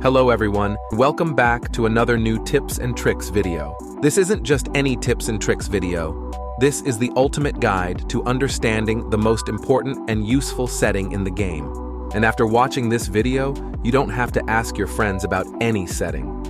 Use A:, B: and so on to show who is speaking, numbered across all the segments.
A: Hello everyone, welcome back to another new tips and tricks video. This isn't just any tips and tricks video. This is the ultimate guide to understanding the most important and useful setting in the game. And after watching this video, you don't have to ask your friends about any setting.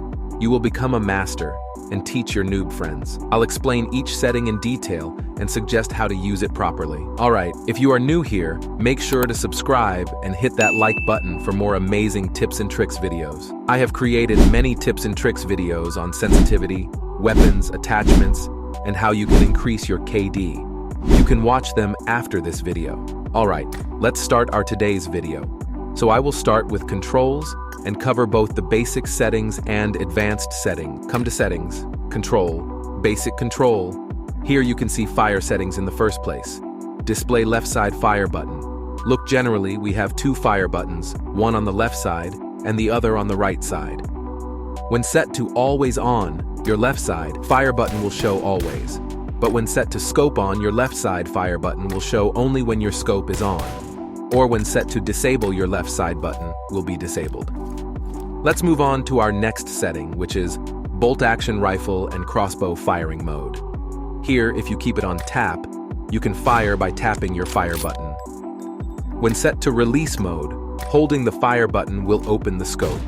A: You will become a master and teach your noob friends. I'll explain each setting in detail and suggest how to use it properly. Alright, if you are new here, make sure to subscribe and hit that like button for more amazing tips and tricks videos. I have created many tips and tricks videos on sensitivity, weapons, attachments, and how you can increase your KD. You can watch them after this video. Alright, let's start our today's video. So I will start with controls and cover both the basic settings and advanced setting. Come to settings, control, basic control. Here you can see fire settings in the first place. Display left side fire button. Look, generally we have two fire buttons, one on the left side and the other on the right side. When set to always on, your left side fire button will show always. But when set to scope on, your left side fire button will show only when your scope is on. Or when set to disable, your left side button will be disabled. Let's move on to our next setting, which is bolt-action rifle and crossbow firing mode. Here, if you keep it on tap, you can fire by tapping your fire button. When set to release mode, holding the fire button will open the scope.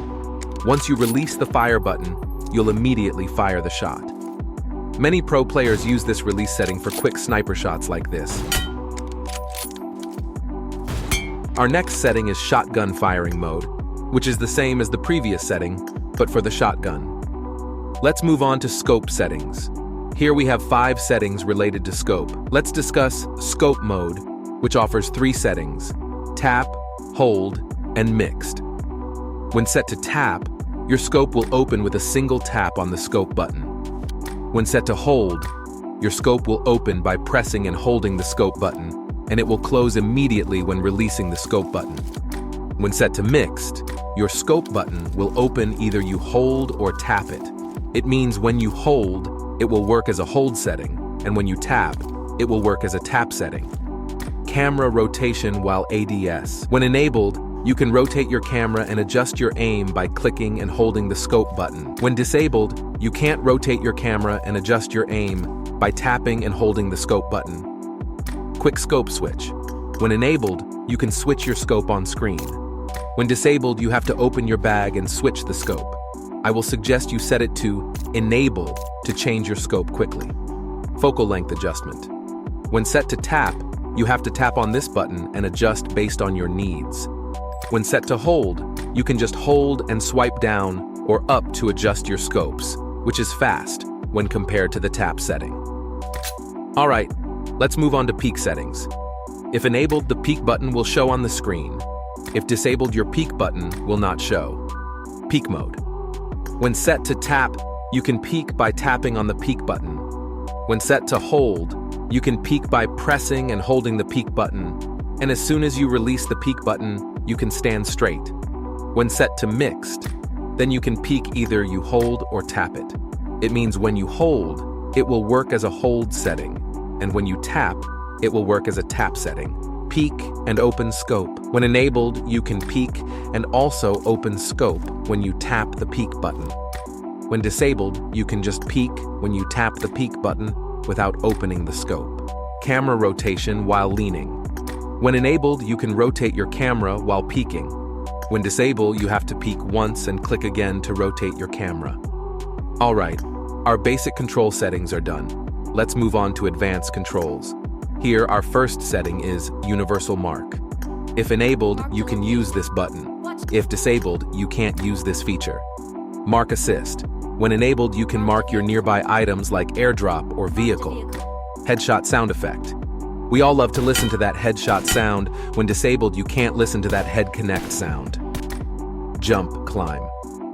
A: Once you release the fire button, you'll immediately fire the shot. Many pro players use this release setting for quick sniper shots like this. Our next setting is shotgun firing mode, which is the same as the previous setting, but for the shotgun. Let's move on to scope settings. Here we have 5 settings related to scope. Let's discuss scope mode, which offers 3 settings: tap, hold, and mixed. When set to tap, your scope will open with a single tap on the scope button. When set to hold, your scope will open by pressing and holding the scope button, and it will close immediately when releasing the scope button. When set to mixed, your scope button will open either you hold or tap it. It means when you hold, it will work as a hold setting, and when you tap, it will work as a tap setting. Camera rotation while ADS. When enabled, you can rotate your camera and adjust your aim by clicking and holding the scope button. When disabled, you can't rotate your camera and adjust your aim by tapping and holding the scope button. Quick scope switch. When enabled, you can switch your scope on screen. When disabled, you have to open your bag and switch the scope. I will suggest you set it to enable to change your scope quickly. Focal length adjustment. When set to tap, you have to tap on this button and adjust based on your needs. When set to hold, you can just hold and swipe down or up to adjust your scopes, which is fast when compared to the tap setting. Alright, let's move on to peak settings. If enabled, the peak button will show on the screen. If disabled, your peak button will not show. Peak mode. When set to tap, you can peek by tapping on the peak button. When set to hold, you can peek by pressing and holding the peak button, and as soon as you release the peak button, you can stand straight. When set to mixed, then you can peek either you hold or tap it. It means when you hold, it will work as a hold setting, and when you tap, it will work as a tap setting. Peek and open scope. When enabled, you can peek and also open scope when you tap the peek button. When disabled, you can just peek when you tap the peek button without opening the scope. Camera rotation while leaning. When enabled, you can rotate your camera while peeking. When disabled, you have to peek once and click again to rotate your camera. Alright, our basic control settings are done. Let's move on to advanced controls. Here, our first setting is universal mark. If enabled, you can use this button. If disabled, you can't use this feature. Mark assist. When enabled, you can mark your nearby items like airdrop or vehicle. Headshot sound effect. We all love to listen to that headshot sound. When disabled, you can't listen to that head connect sound. Jump climb.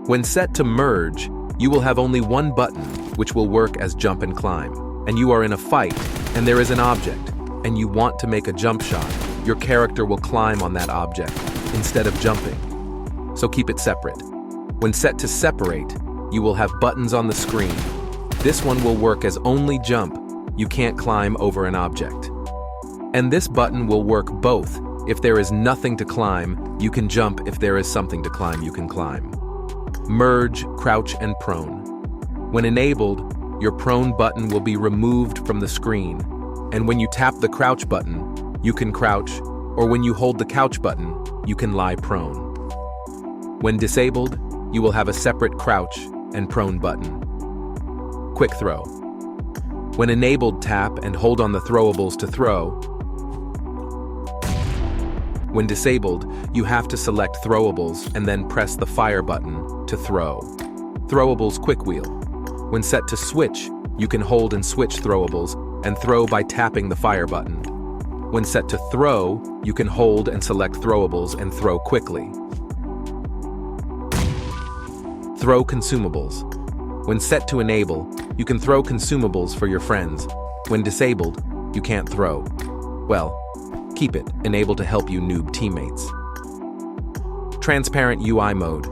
A: When set to merge, you will have only one button, which will work as jump and climb. And you are in a fight, and there is an object, and you want to make a jump shot, your character will climb on that object instead of jumping. So keep it separate. When set to separate, you will have buttons on the screen. This one will work as only jump. You can't climb over an object. And this button will work both. If there is nothing to climb, you can jump. If there is something to climb, you can climb. Merge, crouch, and prone. When enabled, your prone button will be removed from the screen, and when you tap the crouch button, you can crouch, or when you hold the couch button, you can lie prone. When disabled, you will have a separate crouch and prone button. Quick throw. When enabled, tap and hold on the throwables to throw. When disabled, you have to select throwables and then press the fire button to throw. Throwables quick wheel. When set to switch, you can hold and switch throwables and throw by tapping the fire button. When set to throw, you can hold and select throwables and throw quickly. Throw consumables. When set to enable, you can throw consumables for your friends. When disabled, you can't throw. Well, keep it enabled to help you noob teammates. Transparent UI mode.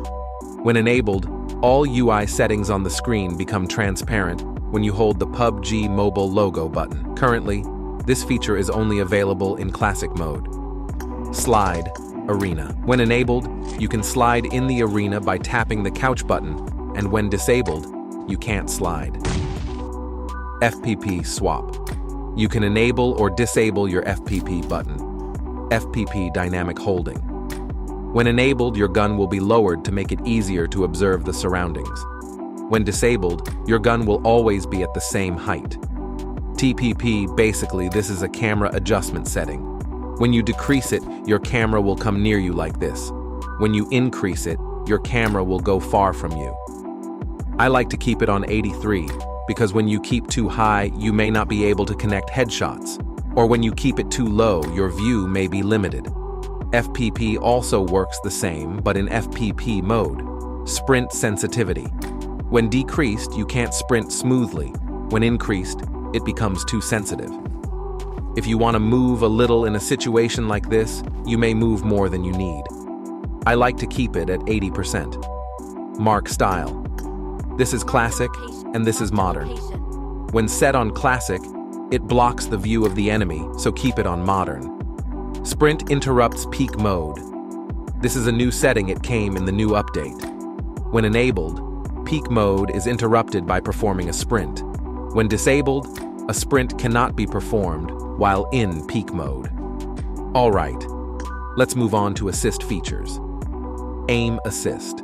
A: When enabled, all UI settings on the screen become transparent when you hold the PUBG mobile logo button. Currently, this feature is only available in classic mode. Slide arena. When enabled, you can slide in the arena by tapping the couch button, and when disabled, you can't slide. FPP swap. You can enable or disable your FPP button. FPP dynamic holding. When enabled, your gun will be lowered to make it easier to observe the surroundings. When disabled, your gun will always be at the same height. TPP, basically, this is a camera adjustment setting. When you decrease it, your camera will come near you like this. When you increase it, your camera will go far from you. I like to keep it on 83, because when you keep too high, you may not be able to connect headshots. Or when you keep it too low, your view may be limited. FPP also works the same, but in FPP mode. Sprint sensitivity. When decreased, you can't sprint smoothly. When increased, it becomes too sensitive. If you want to move a little in a situation like this, you may move more than you need. I like to keep it at 80%. Mark style. This is classic, and this is modern. When set on classic, it blocks the view of the enemy, so keep it on modern. Sprint interrupts peak mode. This is a new setting, it came in the new update. When enabled, peak mode is interrupted by performing a sprint. When disabled, a sprint cannot be performed while in peak mode. Alright, let's move on to assist features. Aim assist.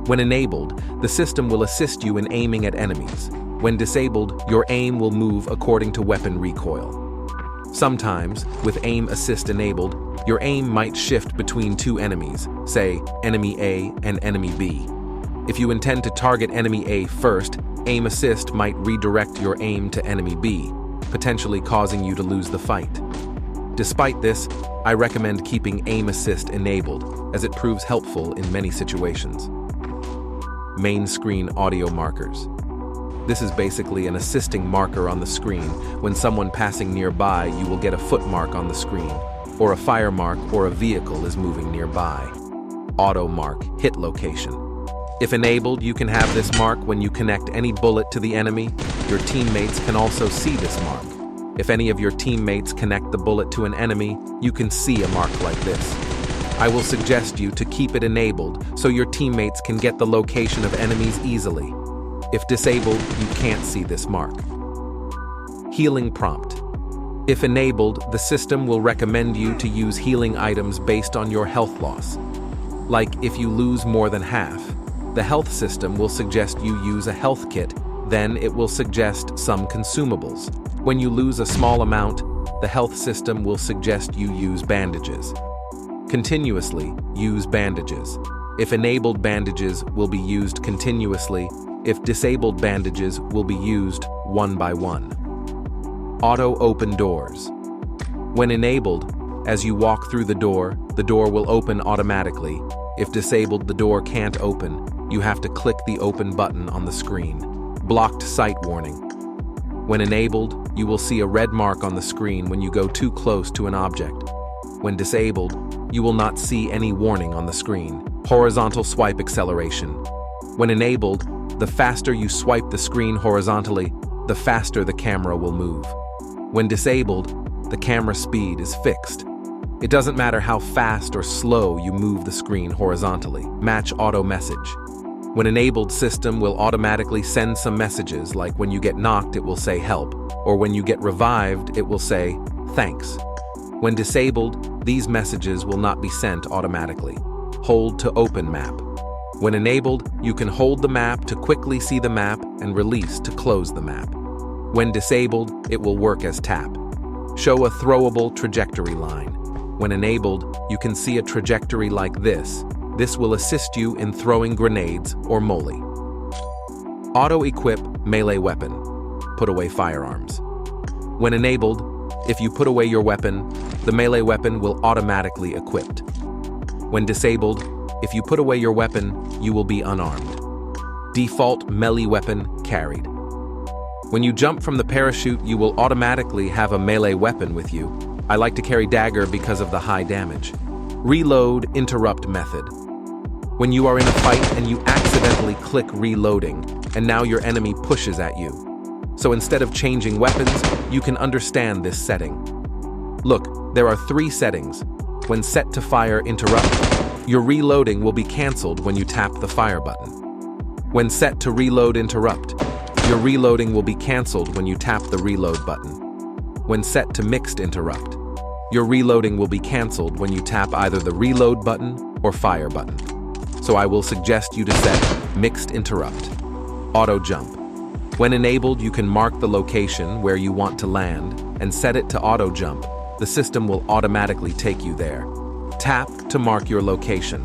A: When enabled, the system will assist you in aiming at enemies. When disabled, your aim will move according to weapon recoil. Sometimes, with aim assist enabled, your aim might shift between two enemies, say enemy A and enemy B. If you intend to target enemy A first, aim assist might redirect your aim to enemy B, potentially causing you to lose the fight. Despite this, I recommend keeping aim assist enabled, as it proves helpful in many situations. Main screen audio markers. This is basically an assisting marker on the screen. When someone passing nearby, you will get a foot mark on the screen, or a fire mark or a vehicle is moving nearby. Auto mark, hit location. If enabled, you can have this mark when you connect any bullet to the enemy. Your teammates can also see this mark. If any of your teammates connect the bullet to an enemy, you can see a mark like this. I will suggest you to keep it enabled so your teammates can get the location of enemies easily. If disabled, you can't see this mark. Healing prompt. If enabled, the system will recommend you to use healing items based on your health loss. Like if you lose more than half, the health system will suggest you use a health kit, then it will suggest some consumables. When you lose a small amount, the health system will suggest you use bandages. Continuously use bandages. If enabled, bandages will be used continuously. If disabled, bandages will be used one by one. Auto open doors. When enabled, as you walk through the door will open automatically. If disabled, the door can't open. You have to click the open button on the screen. Blocked sight warning. When enabled, you will see a red mark on the screen when you go too close to an object. When disabled, you will not see any warning on the screen. Horizontal swipe acceleration. When enabled, the faster you swipe the screen horizontally, the faster the camera will move. When disabled, the camera speed is fixed. It doesn't matter how fast or slow you move the screen horizontally. Match auto message. When enabled, system will automatically send some messages, like when you get knocked, it will say help, or when you get revived, it will say thanks. When disabled, these messages will not be sent automatically. Hold to open map. When enabled, you can hold the map to quickly see the map and release to close the map. When disabled, it will work as tap. Show a throwable trajectory line. When enabled, you can see a trajectory like this. This will assist you in throwing grenades or melee. Auto-equip melee weapon. Put away firearms. When enabled, if you put away your weapon, the melee weapon will automatically equipped. When disabled, if you put away your weapon, you will be unarmed. Default melee weapon carried. When you jump from the parachute, you will automatically have a melee weapon with you. I like to carry dagger because of the high damage. Reload interrupt method. When you are in a fight and you accidentally click reloading, and now your enemy pushes at you. So instead of changing weapons, you can understand this setting. Look, there are 3 settings. When set to fire interrupt, your reloading will be cancelled when you tap the fire button. When set to reload interrupt, your reloading will be cancelled when you tap the reload button. When set to mixed interrupt, your reloading will be cancelled when you tap either the reload button or fire button. So I will suggest you to set mixed interrupt. Auto jump. When enabled, you can mark the location where you want to land and set it to auto jump. The system will automatically take you there. Tap to mark your location.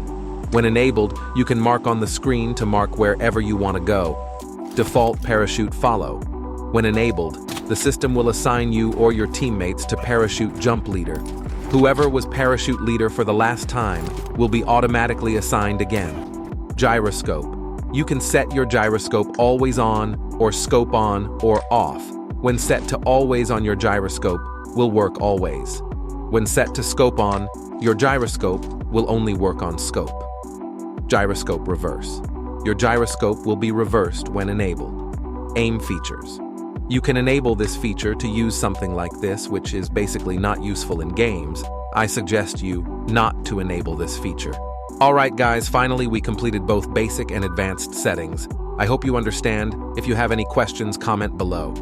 A: When enabled, you can mark on the screen to mark wherever you want to go. Default parachute follow. When enabled, the system will assign you or your teammates to parachute jump leader. Whoever was parachute leader for the last time will be automatically assigned again. Gyroscope. You can set your gyroscope always on or scope on or off. When set to always on, your gyroscope will work always. When set to scope on, your gyroscope will only work on scope. Gyroscope reverse. Your gyroscope will be reversed when enabled. Aim features. You can enable this feature to use something like this, which is basically not useful in games. I suggest you not to enable this feature. Alright guys, finally we completed both basic and advanced settings. I hope you understand. If you have any questions, comment below.